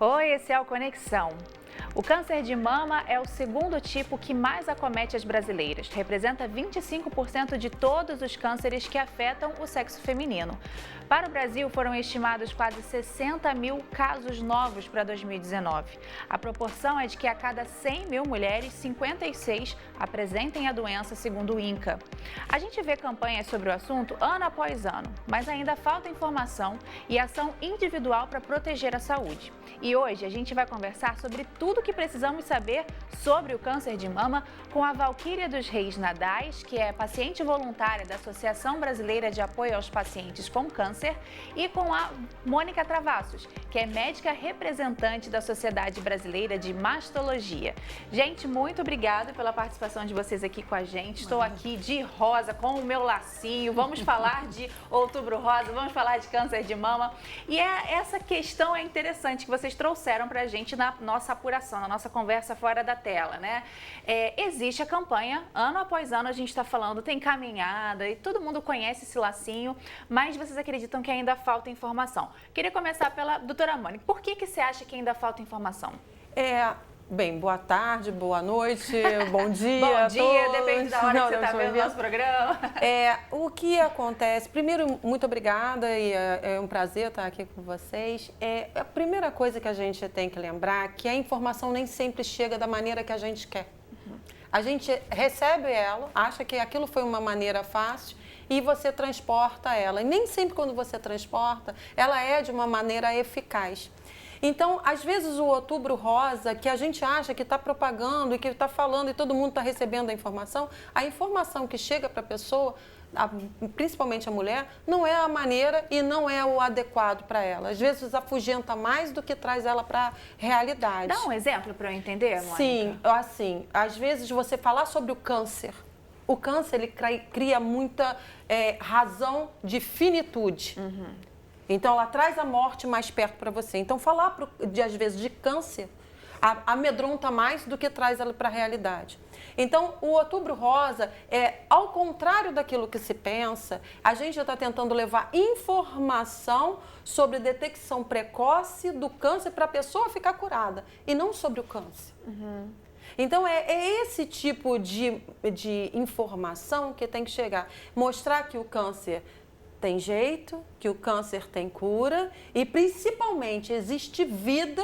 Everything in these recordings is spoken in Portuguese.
Oi, esse é o Conexão. O câncer de mama é o segundo tipo que mais acomete as brasileiras. Representa 25% de todos os cânceres que afetam o sexo feminino. Para o Brasil, foram estimados quase 60 mil casos novos para 2019. A proporção é de que a cada 100 mil mulheres, 56 apresentem a doença, segundo o INCA. A gente vê campanhas sobre o assunto ano após ano, mas ainda falta informação e ação individual para proteger a saúde. E hoje a gente vai conversar sobre tudo o que precisamos saber sobre o câncer de mama com a Valquíria dos Reis Nadais, que é paciente voluntária da Associação Brasileira de Apoio aos Pacientes com Câncer, e com a Mônica Travassos, que é médica representante da Sociedade Brasileira de Mastologia. Gente, muito obrigada pela participação de vocês aqui com a gente. Estou aqui de rosa, com o meu lacinho. Vamos falar de Outubro Rosa, vamos falar de câncer de mama. E essa questão é interessante que vocês trouxeram para a gente na nossa apuração, na nossa conversa fora da tela, né? Existe a campanha, ano após ano a gente está falando, tem caminhada e todo mundo conhece esse lacinho, mas vocês acreditam que ainda falta informação. Queria começar pela doutora Mônica. Por que você acha que ainda falta informação? Bem, boa tarde, boa noite, bom dia. Bom dia, depende da hora que você está vendo o nosso programa. O que acontece? Primeiro, muito obrigada e é um prazer estar aqui com vocês. A primeira coisa que a gente tem que lembrar é que a informação nem sempre chega da maneira que a gente quer. A gente recebe ela, acha que aquilo foi uma maneira fácil e você transporta ela. E nem sempre quando você transporta, ela é de uma maneira eficaz. Então, às vezes o Outubro Rosa, que a gente acha que está propagando e que está falando e todo mundo está recebendo a informação que chega para a pessoa, principalmente a mulher, não é a maneira e não é o adequado para ela. Às vezes afugenta mais do que traz ela para a realidade. Dá um exemplo para eu entender, Mônica? Sim, assim, às vezes você falar sobre o câncer ele cria muita razão de finitude. Então, ela traz a morte mais perto para você. Então, falar, às vezes, de câncer amedronta mais do que traz ela para a realidade. Então, o Outubro Rosa ao contrário daquilo que se pensa, a gente já está tentando levar informação sobre detecção precoce do câncer para a pessoa ficar curada, e não sobre o câncer. Então, é esse tipo de informação que tem que chegar. Mostrar que o câncer tem jeito, que o câncer tem cura e, principalmente, existe vida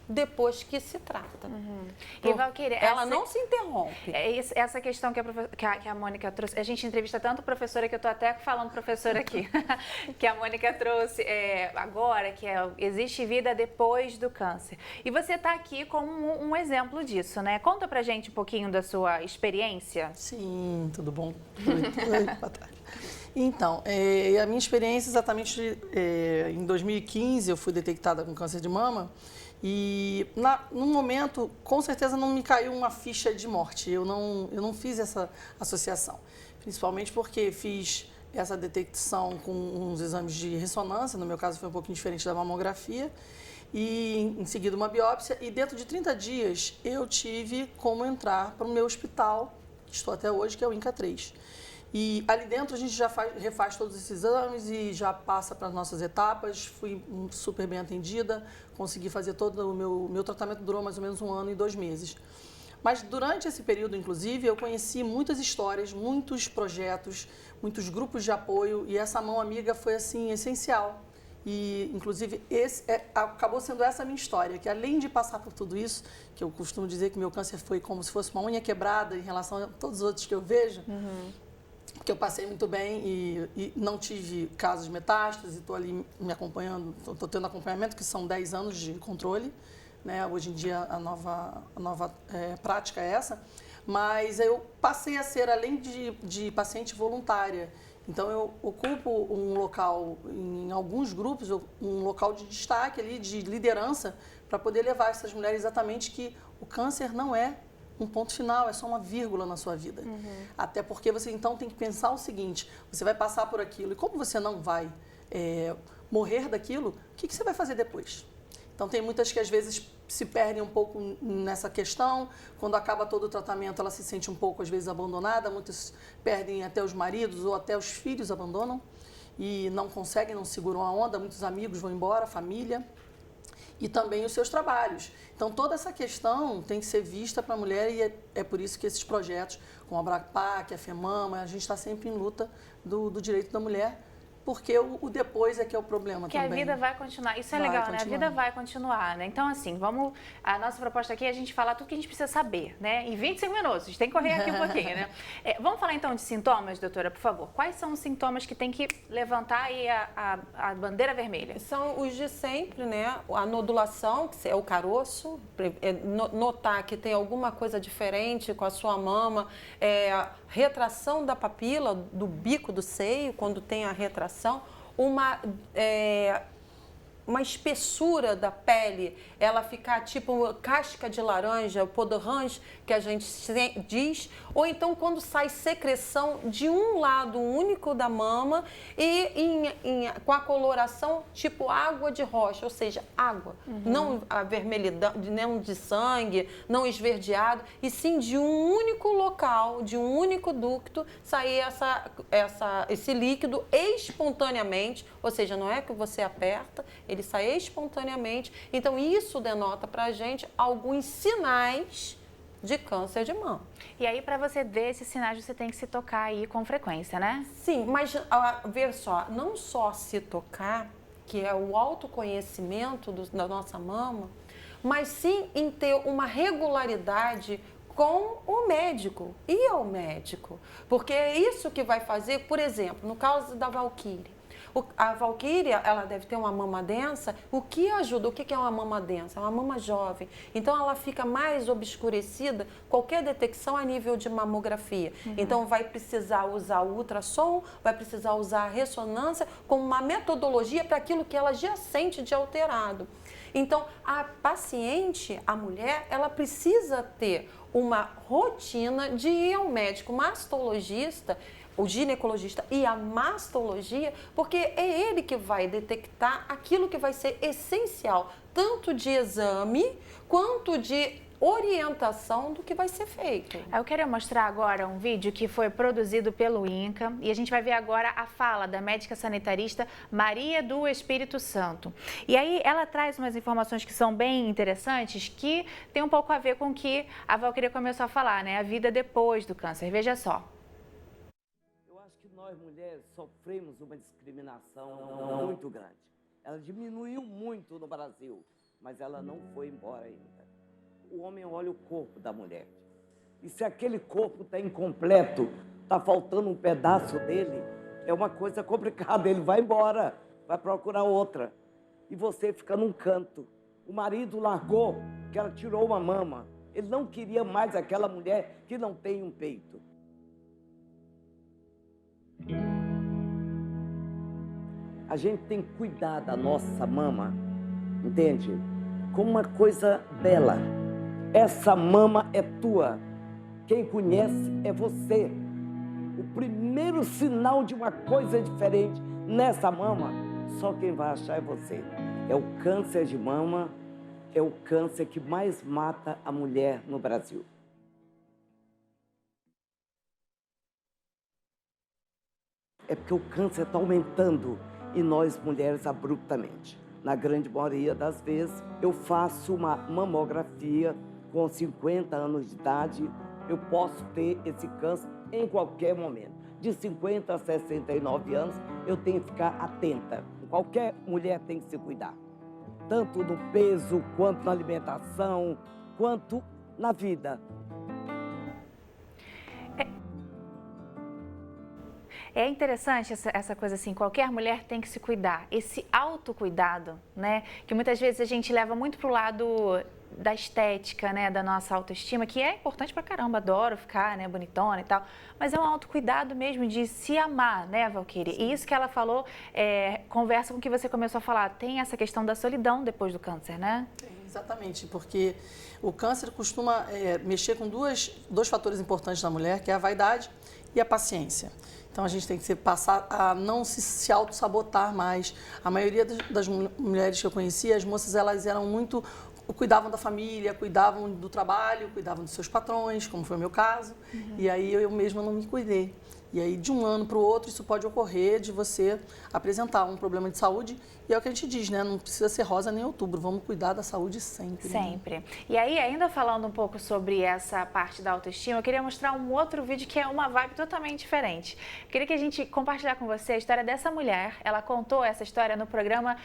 depois que se trata. E, Valquíria, ela não se interrompe. Essa questão que a Mônica trouxe, a gente entrevista tanto professora que eu estou até falando professora aqui, que a Mônica trouxe agora, que existe vida depois do câncer. E você está aqui como um exemplo disso, né? Conta pra gente um pouquinho da sua experiência. Sim, tudo bom? Oi, boa tarde. Então, a minha experiência exatamente em 2015 eu fui detectada com câncer de mama e no momento, com certeza não me caiu uma ficha de morte, eu não fiz essa associação, principalmente porque fiz essa detecção com uns exames de ressonância, no meu caso foi um pouquinho diferente da mamografia, e em seguida uma biópsia, e dentro de 30 dias eu tive como entrar para o meu hospital, que estou até hoje, que é o INCA 3. E ali dentro a gente já refaz todos esses exames e já passa para as nossas etapas. Fui super bem atendida, consegui fazer todo o meu tratamento, durou mais ou menos 1 ano e 2 meses. Mas durante esse período, inclusive, eu conheci muitas histórias, muitos projetos, muitos grupos de apoio e essa mão amiga foi assim essencial. E, inclusive, acabou sendo essa a minha história, que além de passar por tudo isso, que eu costumo dizer que meu câncer foi como se fosse uma unha quebrada em relação a todos os outros que eu vejo, porque eu passei muito bem e não tive casos de metástase, estou ali me acompanhando, estou tendo acompanhamento, que são 10 anos de controle, né? Hoje em dia a nova prática é essa, mas eu passei a ser, além de paciente voluntária, então eu ocupo um local, em alguns grupos, um local de destaque ali, de liderança, para poder levar essas mulheres exatamente que o câncer não é um ponto final, é só uma vírgula na sua vida. Até porque você então tem que pensar o seguinte, você vai passar por aquilo e como você não vai morrer daquilo, o que você vai fazer depois? Então tem muitas que às vezes se perdem um pouco nessa questão, quando acaba todo o tratamento ela se sente um pouco às vezes abandonada, muitas perdem até os maridos ou até os filhos abandonam e não conseguem, não seguram a onda, muitos amigos vão embora, família. e também os seus trabalhos. Então, toda essa questão tem que ser vista para a mulher e é por isso que esses projetos, como a Abrapac, a FEMAMA, a gente está sempre em luta do direito da mulher, porque o depois é que é o problema que também. Que a vida vai continuar. Isso é vai legal, continuar. né? A vida vai continuar, né? Então, assim, a nossa proposta aqui é a gente falar tudo que a gente precisa saber, né? Em 25 minutos, a gente tem que correr aqui um pouquinho, né? Vamos falar então de sintomas, doutora, por favor. Quais são os sintomas que tem que levantar aí a bandeira vermelha? São os de sempre, né? A nodulação, que é o caroço, notar que tem alguma coisa diferente com a sua mama, a retração da papila, do bico do seio, quando tem a retração, uma espessura da pele, ela ficar tipo casca de laranja, o peau d'orange, que a gente diz, ou então quando sai secreção de um lado único da mama e com a coloração tipo água de rocha, ou seja, água, não a vermelhidão, não de sangue, não esverdeado, e sim de um único local, de um único ducto, sair esse líquido espontaneamente, ou seja, não é que você aperta, ele sai espontaneamente. Então, isso denota pra gente alguns sinais de câncer de mama. E aí, para você ver esses sinais, você tem que se tocar aí com frequência, né? Sim, mas ver só, não só se tocar, que é o autoconhecimento da nossa mama, mas sim em ter uma regularidade com o médico, ir ao médico. Porque é isso que vai fazer, por exemplo, no caso da Valquíria. A Valquíria, ela deve ter uma mama densa. O que ajuda? O que é uma mama densa? É uma mama jovem. Então, ela fica mais obscurecida, qualquer detecção a nível de mamografia. Então, vai precisar usar o ultrassom, vai precisar usar a ressonância como uma metodologia para aquilo que ela já sente de alterado. Então, a paciente, a mulher, ela precisa ter uma rotina de ir ao médico mastologista, o ginecologista e a mastologia, porque é ele que vai detectar aquilo que vai ser essencial, tanto de exame quanto de orientação do que vai ser feito. Eu quero mostrar agora um vídeo que foi produzido pelo INCA e a gente vai ver agora a fala da médica sanitarista Maria do Espírito Santo. E aí ela traz umas informações que são bem interessantes, que tem um pouco a ver com o que a Valquíria começou a falar, né? A vida depois do câncer. Veja só. Nós mulheres sofremos uma discriminação muito grande. Ela diminuiu muito no Brasil, mas ela não foi embora ainda. O homem olha o corpo da mulher. E se aquele corpo está incompleto, está faltando um pedaço dele, é uma coisa complicada. Ele vai embora, vai procurar outra. E você fica num canto. O marido largou, que ela tirou uma mama. Ele não queria mais aquela mulher que não tem um peito. A gente tem que cuidar da nossa mama, entende? Como uma coisa bela. Essa mama é tua. Quem conhece é você. O primeiro sinal de uma coisa diferente nessa mama, só quem vai achar é você. É o câncer de mama, é o câncer que mais mata a mulher no Brasil. É porque o câncer está aumentando e nós, mulheres, abruptamente. Na grande maioria das vezes, eu faço uma mamografia com 50 anos de idade, eu posso ter esse câncer em qualquer momento. De 50 a 69 anos, eu tenho que ficar atenta. Qualquer mulher tem que se cuidar, tanto no peso, quanto na alimentação, quanto na vida. É interessante essa coisa assim, qualquer mulher tem que se cuidar, esse autocuidado, né? Que muitas vezes a gente leva muito pro lado da estética, né? Da nossa autoestima, que é importante pra caramba, adoro ficar, né? Bonitona e tal, mas é um autocuidado mesmo de se amar, né, Valquíria? E isso que ela falou, conversa com o que você começou a falar, tem essa questão da solidão depois do câncer, né? Exatamente, porque o câncer costuma mexer com dois fatores importantes na mulher, que é a vaidade e a paciência. Então, a gente tem que passar a não se auto-sabotar mais. A maioria das mulheres que eu conhecia, as moças, elas eram muito... cuidavam da família, cuidavam do trabalho, cuidavam dos seus patrões, como foi o meu caso. E aí, eu mesma não me cuidei. E aí, de um ano para o outro, isso pode ocorrer de você apresentar um problema de saúde. E é o que a gente diz, né? Não precisa ser rosa nem outubro. Vamos cuidar da saúde sempre. Sempre. Né? E aí, ainda falando um pouco sobre essa parte da autoestima, eu queria mostrar um outro vídeo que é uma vibe totalmente diferente. Eu queria que a gente compartilhar com você a história dessa mulher. Ela contou essa história no programa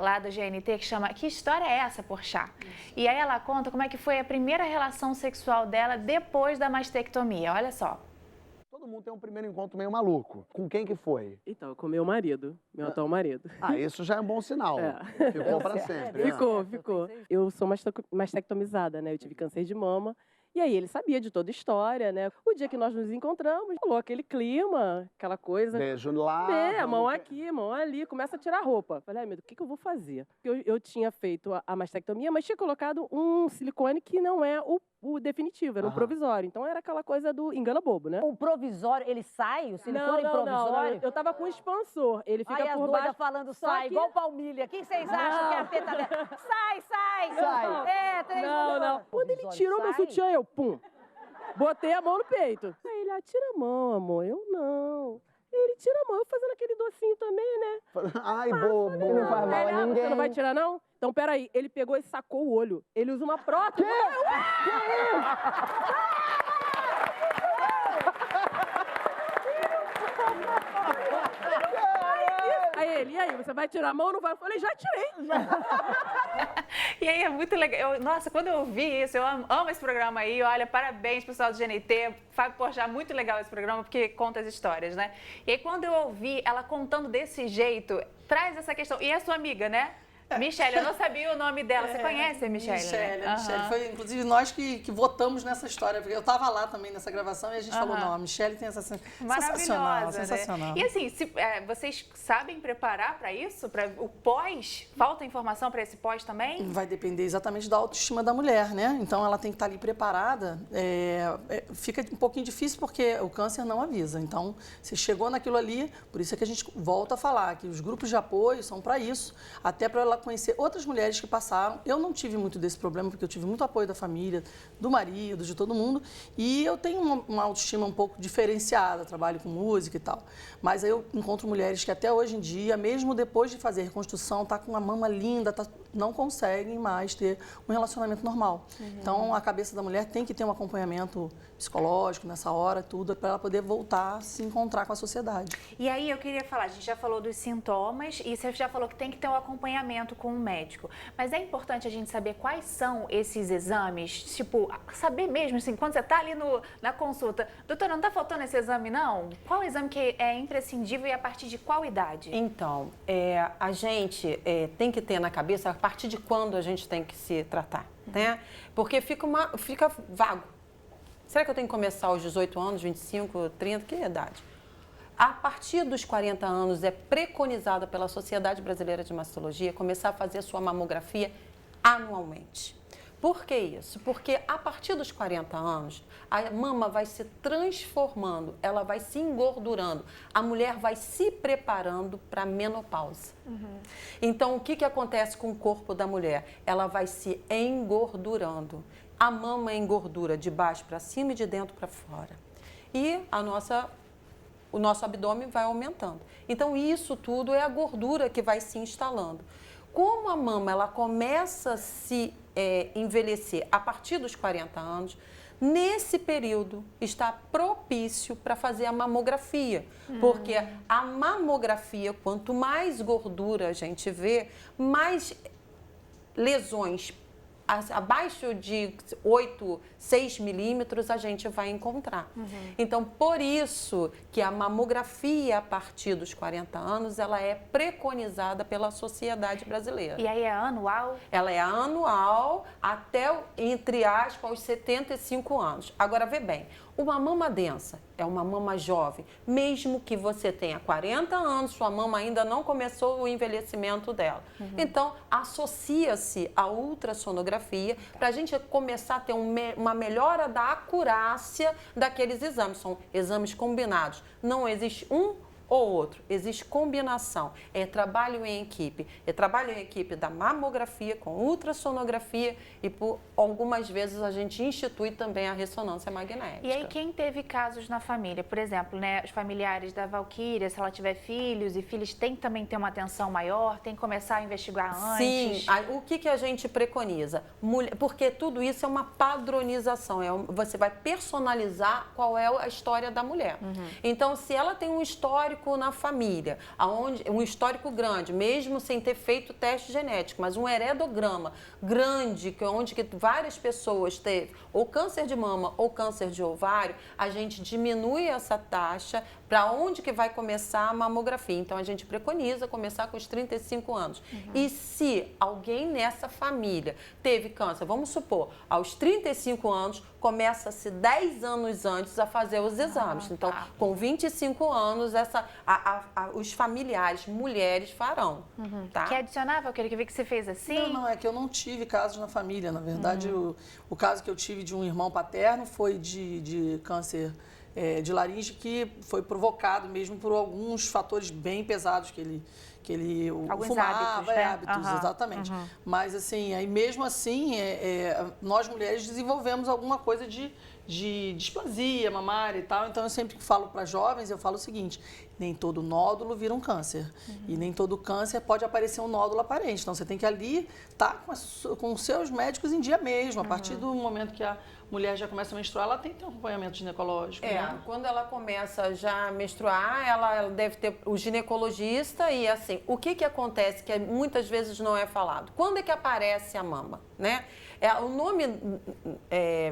lá do GNT que chama Que História é essa, Porchat? E aí ela conta como é que foi a primeira relação sexual dela depois da mastectomia. Olha só. Todo mundo tem um primeiro encontro meio maluco. Com quem que foi? Então, com meu marido, meu atual marido. Ah, isso já é um bom sinal. Ficou pra sempre. Ficou. Eu sou mastectomizada, né? Eu tive câncer de mama. E aí ele sabia de toda a história, né? O dia que nós nos encontramos, falou aquele clima, aquela coisa. Beijo lá. Mão aqui, mão ali, começa a tirar a roupa. Falei, ai meu Deus, o que eu vou fazer? Eu tinha feito a mastectomia, mas tinha colocado um silicone que não é o definitivo, era um provisório. Então era aquela coisa do engana bobo, né? O provisório, ele sai? O silicone provisório? Não. Eu tava com um expansor. Ele fica Aí por as baixo. doidas falando Só sai, que- igual palmilha. O que vocês acham que é a teta dela? Sai! É, 3 Não. Quando ele tirou meu sutiã, eu, pum, botei a mão no peito. Aí ele, tira a mão, amor. Eu não. Ele tira a mão, eu fazendo aquele docinho também, né? Ai, bobo. Não faz mal a ninguém. Você não vai tirar, não? Então, peraí. Ele pegou e sacou o olho. Ele usa uma prótese. E aí, você vai tirar a mão ou não vai? Eu falei, já tirei. E aí é muito legal. Nossa, quando eu vi isso, eu amo esse programa aí. Olha, parabéns, pessoal do GNT. Fábio Porchat, muito legal esse programa, porque conta as histórias, né? E aí, quando eu ouvi ela contando desse jeito, traz essa questão. E a sua amiga, né? Michele, eu não sabia o nome dela. Você conhece a Michele? Michele. Foi, inclusive, nós que votamos nessa história, porque eu estava lá também nessa gravação e a gente falou, não, a Michele tem essa sensacional. Né? E assim, vocês sabem preparar para isso? Para o pós? Falta informação para esse pós também? Vai depender exatamente da autoestima da mulher, né? Então, ela tem que estar ali preparada. Fica um pouquinho difícil porque o câncer não avisa. Então, você chegou naquilo ali, por isso é que a gente volta a falar que os grupos de apoio são para isso, até para ela conhecer outras mulheres que passaram. Eu não tive muito desse problema, porque eu tive muito apoio da família, do marido, de todo mundo. E eu tenho uma autoestima um pouco diferenciada, trabalho com música e tal. Mas aí eu encontro mulheres que até hoje em dia, mesmo depois de fazer reconstrução, tá com uma mama linda, não conseguem mais ter um relacionamento normal. Então, a cabeça da mulher tem que ter um acompanhamento psicológico nessa hora, tudo, para ela poder voltar a se encontrar com a sociedade. E aí eu queria falar, a gente já falou dos sintomas e você já falou que tem que ter um acompanhamento com o médico. Mas é importante a gente saber quais são esses exames, tipo, saber mesmo, assim, quando você está ali na consulta, doutora, não está faltando esse exame, não? Qual exame que é imprescindível e a partir de qual idade? Então, a gente tem que ter na cabeça a partir de quando a gente tem que se tratar, né? Porque fica vago. Será que eu tenho que começar aos 18 anos, 25, 30, que idade? A partir dos 40 anos é preconizada pela Sociedade Brasileira de Mastologia começar a fazer a sua mamografia anualmente. Por que isso? Porque a partir dos 40 anos, a mama vai se transformando, ela vai se engordurando, a mulher vai se preparando para a menopausa. Então, o que acontece com o corpo da mulher? Ela vai se engordurando. A mama engordura de baixo para cima e de dentro para fora. E o nosso abdômen vai aumentando. Então, isso tudo é a gordura que vai se instalando. Como a mama ela começa a se envelhecer a partir dos 40 anos, nesse período está propício para fazer a mamografia. Porque a mamografia, quanto mais gordura a gente vê, mais lesões abaixo de 8, 6 milímetros a gente vai encontrar. Então, por isso que a mamografia a partir dos 40 anos, ela é preconizada pela Sociedade Brasileira. E aí é anual? Ela é anual até, entre aspas, aos 75 anos. Agora, vê bem, uma mama densa é uma mama jovem. Mesmo que você tenha 40 anos, sua mama ainda não começou o envelhecimento dela. Então, associa-se a ultrassonografia para a gente começar a ter uma melhora da acurácia daqueles exames. São exames combinados. Não existe um ou outro. Existe combinação. É trabalho em equipe. É trabalho em equipe da mamografia com ultrassonografia e por algumas vezes a gente institui também a ressonância magnética. E aí quem teve casos na família, por exemplo, né, os familiares da Valquíria, se ela tiver filhos e filhos, tem que também ter uma atenção maior, tem que começar a investigar antes? Sim, o que a gente preconiza? Porque tudo isso é uma padronização, você vai personalizar qual é a história da mulher. Então, se ela tem um histórico na família, um histórico grande, mesmo sem ter feito teste genético, mas um heredograma grande, onde várias pessoas teve ou câncer de mama ou câncer de ovário, a gente diminui essa taxa para onde que vai começar a mamografia. Então, a gente preconiza começar com os 35 anos. E se alguém nessa família teve câncer, vamos supor, aos 35 anos, começa-se 10 anos antes a fazer os exames. Então, com 25 anos, os familiares, mulheres, farão. Tá? Quer adicionar, Valquíria, que vi que você fez assim? Não, é que eu não tive casos na família. Na verdade, o caso que eu tive de um irmão paterno foi de câncer de laringe, que foi provocado mesmo por alguns fatores bem pesados que ele alguns fumava, hábitos, né? hábitos, exatamente. Mas assim, aí mesmo assim, nós mulheres desenvolvemos alguma coisa de displasia mamária e tal. Então eu sempre falo para jovens, eu falo o seguinte: nem todo nódulo vira um câncer. E nem todo câncer pode aparecer um nódulo aparente. Então você tem que ali estar com os seus médicos em dia mesmo. A partir do momento que a mulher já começa a menstruar, ela tem que ter um acompanhamento ginecológico. Né? Quando ela começa já a menstruar, ela deve ter o ginecologista e assim, o que acontece que muitas vezes não é falado? Quando é que aparece a mama, né? O nome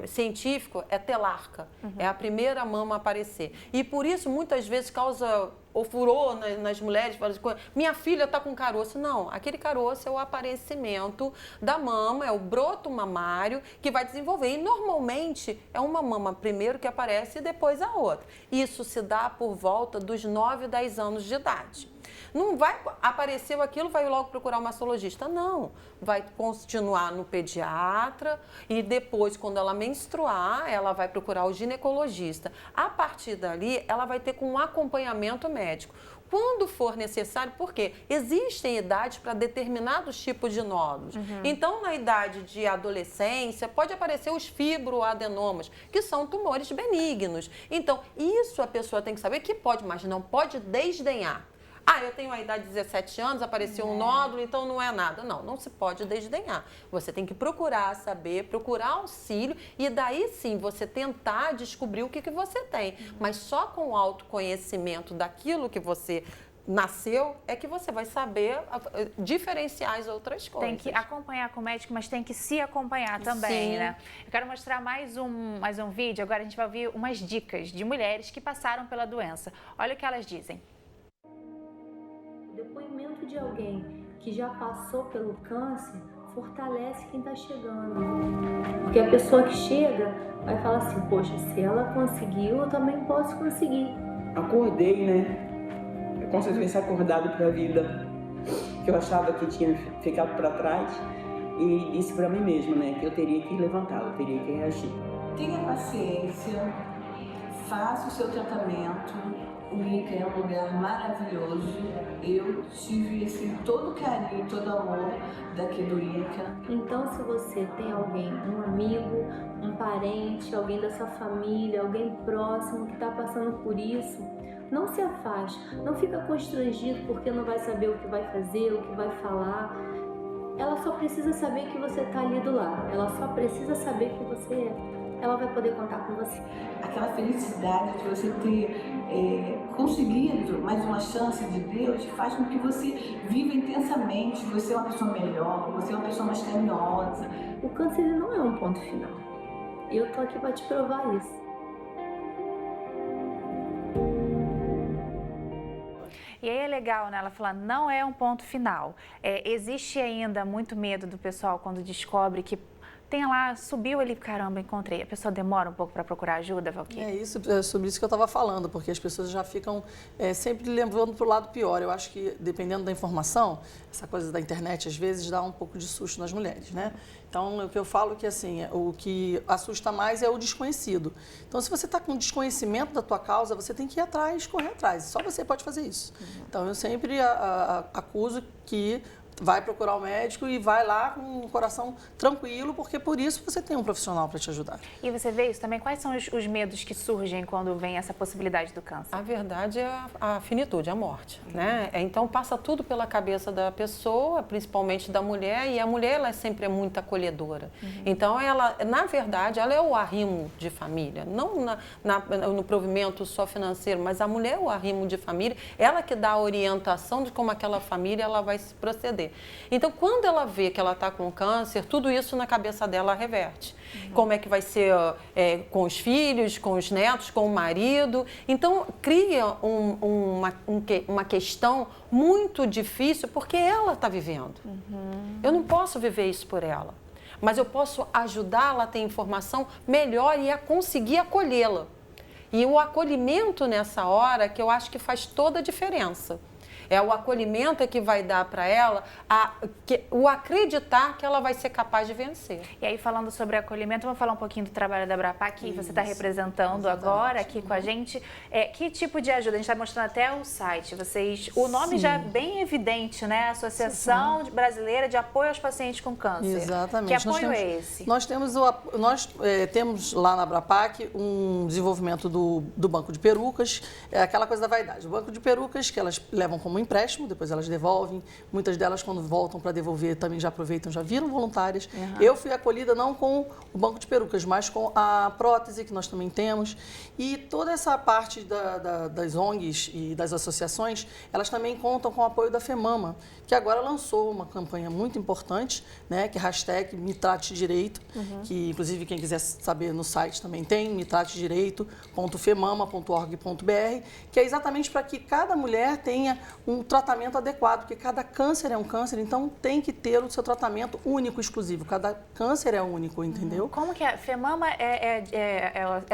científico é telarca, é a primeira mama a aparecer. E por isso, muitas vezes, causa ou furor nas mulheres, minha filha está com caroço. Não, aquele caroço é o aparecimento da mama, é o broto mamário que vai desenvolver. E normalmente é uma mama primeiro que aparece e depois a outra. Isso se dá por volta dos 9, 10 anos de idade. Não vai, apareceu aquilo, vai logo procurar o mastologista. Não, vai continuar no pediatra e depois, quando ela menstruar, ela vai procurar o ginecologista. A partir dali, ela vai ter com um acompanhamento médico. Quando for necessário, porque existem idades para determinados tipos de nódulos. Então, na idade de adolescência, pode aparecer os fibroadenomas, que são tumores benignos. Então, isso a pessoa tem que saber que pode, mas não pode desdenhar. Eu tenho a idade de 17 anos, apareceu um nódulo, então não é nada. Não, não se pode desdenhar. Você tem que procurar saber, procurar auxílio e daí sim você tentar descobrir o que você tem. Mas só com o autoconhecimento daquilo que você nasceu é que você vai saber diferenciar as outras coisas. Tem que acompanhar com o médico, mas tem que se acompanhar também, né? Eu quero mostrar mais um vídeo. Agora a gente vai ouvir umas dicas de mulheres que passaram pela doença. Olha o que elas dizem. Depoimento de alguém que já passou pelo câncer fortalece quem está chegando. Porque a pessoa que chega vai falar assim, poxa, se ela conseguiu, eu também posso conseguir. Acordei, né? É como se eu tivesse acordado para a vida, que eu achava que tinha ficado para trás, e disse para mim mesma, né, que eu teria que levantar, eu teria que reagir. Tenha paciência, faça o seu tratamento. O INCA é um lugar maravilhoso. Eu tive todo o carinho, todo o amor daqui do INCA. Então, se você tem alguém, um amigo, um parente, alguém da sua família, alguém próximo que está passando por isso, não se afaste, não fica constrangido porque não vai saber o que vai fazer, o que vai falar. Ela só precisa saber que você está ali do lado. Ela só precisa saber que você é. Ela vai poder contar com você. Aquela felicidade de você ter conseguido mais uma chance de Deus faz com que você viva intensamente. Você é uma pessoa melhor, você é uma pessoa mais carinhosa. O câncer ele não é um ponto final. E eu tô aqui para te provar isso. E aí é legal, né? Ela fala, não é um ponto final. Existe ainda muito medo do pessoal quando descobre que tem lá, subiu ali, caramba, encontrei. A pessoa demora um pouco para procurar ajuda, Valquíria? É sobre isso que eu estava falando, porque as pessoas já ficam sempre levando para o lado pior. Eu acho que, dependendo da informação, essa coisa da internet, às vezes, dá um pouco de susto nas mulheres, né? Então, o que eu falo que, assim, o que assusta mais é o desconhecido. Então, se você está com desconhecimento da tua causa, você tem que ir atrás, correr atrás. Só você pode fazer isso. Então, eu sempre acuso que vai procurar o médico e vai lá com o coração tranquilo, porque por isso você tem um profissional para te ajudar. E você vê isso também? Quais são os medos que surgem quando vem essa possibilidade do câncer? A verdade é a finitude, a morte, né? Então passa tudo pela cabeça da pessoa, principalmente da mulher, e a mulher ela sempre é muito acolhedora. Então ela, na verdade, ela é o arrimo de família, não no provimento só financeiro, mas a mulher é o arrimo de família, ela que dá a orientação de como aquela família ela vai se proceder. Então, quando ela vê que ela está com câncer, tudo isso na cabeça dela reverte. Como é que vai ser com os filhos, com os netos, com o marido. Então, cria uma questão muito difícil porque ela está vivendo. Eu não posso viver isso por ela, mas eu posso ajudá-la a ter informação melhor e a conseguir acolhê-la. E o acolhimento nessa hora que eu acho que faz toda a diferença. É o acolhimento que vai dar para ela o acreditar que ela vai ser capaz de vencer. E aí, falando sobre acolhimento, vamos falar um pouquinho do trabalho da Abrapac, que você está representando agora aqui com a gente. Que tipo de ajuda? A gente está mostrando até o site. O nome já é bem evidente, né? Associação Brasileira de Apoio aos Pacientes com Câncer. Exatamente. Que apoio é esse? Nós temos lá na Abrapac um desenvolvimento do banco de perucas, aquela coisa da vaidade. O banco de perucas que elas levam como empréstimo, depois elas devolvem. Muitas delas, quando voltam para devolver, também já aproveitam, já viram voluntárias. Eu fui acolhida não com o banco de perucas, mas com a prótese, que nós também temos. E toda essa parte das ONGs e das associações, elas também contam com o apoio da FEMAMA, que agora lançou uma campanha muito importante, né, que é hashtag Me Trate Direito, que inclusive quem quiser saber no site também tem, metratedireito.femama.org.br, que é exatamente para que cada mulher tenha um tratamento adequado, porque cada câncer é um câncer, então tem que ter o seu tratamento único, exclusivo. Cada câncer é único, entendeu? Como que é? FEMAMA é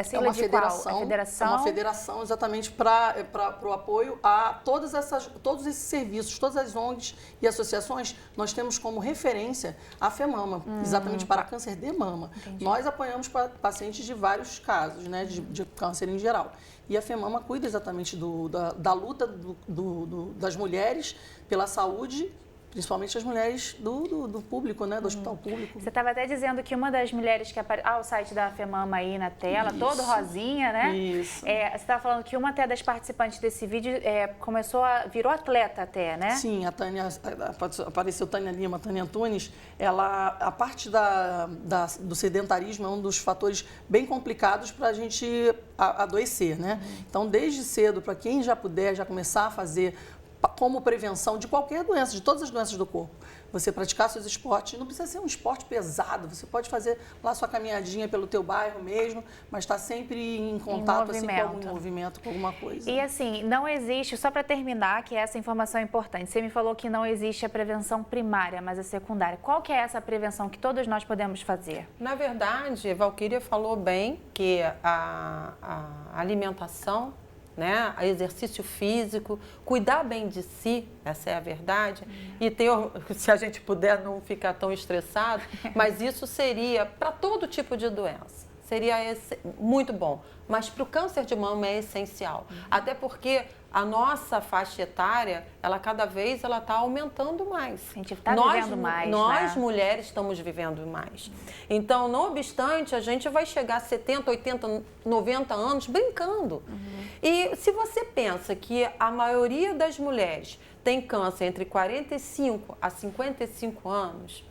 sigla uma de federação, qual? Federação? É uma federação exatamente para o apoio a todos esses serviços, todas as ONGs e associações. Nós temos como referência a FEMAMA, exatamente para câncer de mama. Entendi. Nós apoiamos pacientes de vários casos, né, de câncer em geral. E a FEMAMA cuida exatamente da luta das mulheres pela saúde, principalmente as mulheres do público, né, do hospital público. Você estava até dizendo que uma das mulheres que apareceu... o site da FEMAMA aí na tela, todo rosinha, né? Isso. Você estava falando que uma até das participantes desse vídeo virou atleta até, né? Sim, a Tânia, apareceu Tânia Lima, Tânia Antunes, a parte do sedentarismo é um dos fatores bem complicados para a gente adoecer, né? Então, desde cedo, para quem já puder já começar a fazer como prevenção de qualquer doença, de todas as doenças do corpo. Você praticar seus esportes, não precisa ser um esporte pesado, você pode fazer lá sua caminhadinha pelo teu bairro mesmo, mas está sempre em contato assim, com algum movimento, com alguma coisa. E assim, não existe, só para terminar, que essa informação é importante, você me falou que não existe a prevenção primária, mas a secundária. Qual que é essa prevenção que todos nós podemos fazer? Na verdade, Valquíria falou bem que a alimentação, né, exercício físico, cuidar bem de si, essa é a verdade, e se a gente puder não ficar tão estressado, mas isso seria para todo tipo de doença, seria muito bom, mas para o câncer de mama é essencial, até porque a nossa faixa etária, cada vez está aumentando mais. A gente está vivendo mais, Nós, né? mulheres, estamos vivendo mais. Então, não obstante, a gente vai chegar a 70, 80, 90 anos brincando. E se você pensa que a maioria das mulheres tem câncer entre 45 a 55 anos,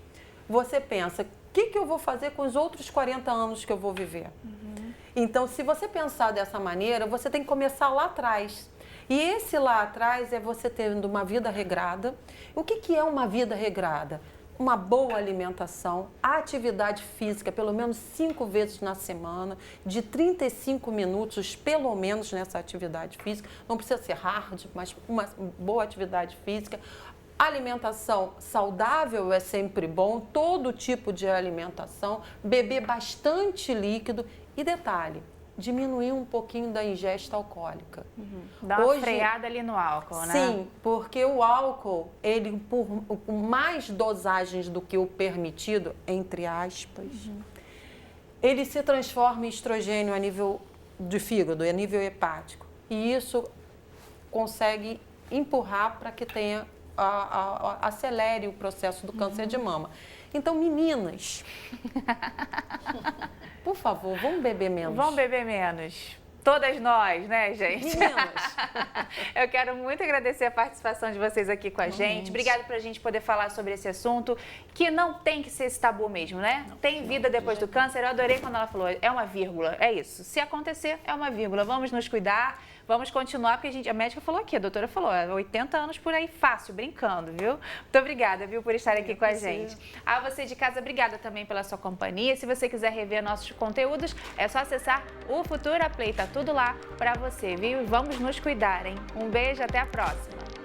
você pensa, o que eu vou fazer com os outros 40 anos que eu vou viver? Então, se você pensar dessa maneira, você tem que começar lá atrás. E esse lá atrás é você tendo uma vida regrada. O que é uma vida regrada? Uma boa alimentação, atividade física, pelo menos 5 vezes na semana, de 35 minutos, pelo menos nessa atividade física. Não precisa ser hard, mas uma boa atividade física. Alimentação saudável é sempre bom, todo tipo de alimentação, beber bastante líquido e detalhe, diminuir um pouquinho da ingesta alcoólica. Dá uma freada ali no álcool, né? Sim, porque o álcool, ele por mais dosagens do que o permitido, entre aspas, ele se transforma em estrogênio a nível de fígado, a nível hepático. E isso consegue empurrar para que tenha acelere o processo do câncer de mama. Então, meninas, por favor, vamos beber menos. Vamos beber menos. Todas nós, né, gente? Meninas. Eu quero muito agradecer a participação de vocês aqui com a gente. Obrigada pra gente poder falar sobre esse assunto, que não tem que ser esse tabu mesmo, né? Tem vida depois do câncer. Eu adorei quando ela falou, é uma vírgula, é isso. Se acontecer, é uma vírgula. Vamos nos cuidar, vamos continuar, porque a médica falou aqui, a doutora falou, 80 anos por aí, fácil, brincando, viu? Muito obrigada, viu, por estar aqui com a gente. A você de casa, obrigada também pela sua companhia. Se você quiser rever nossos conteúdos, é só acessar o Futura Play, tá tudo lá pra você, viu? E vamos nos cuidar, hein? Um beijo, até a próxima.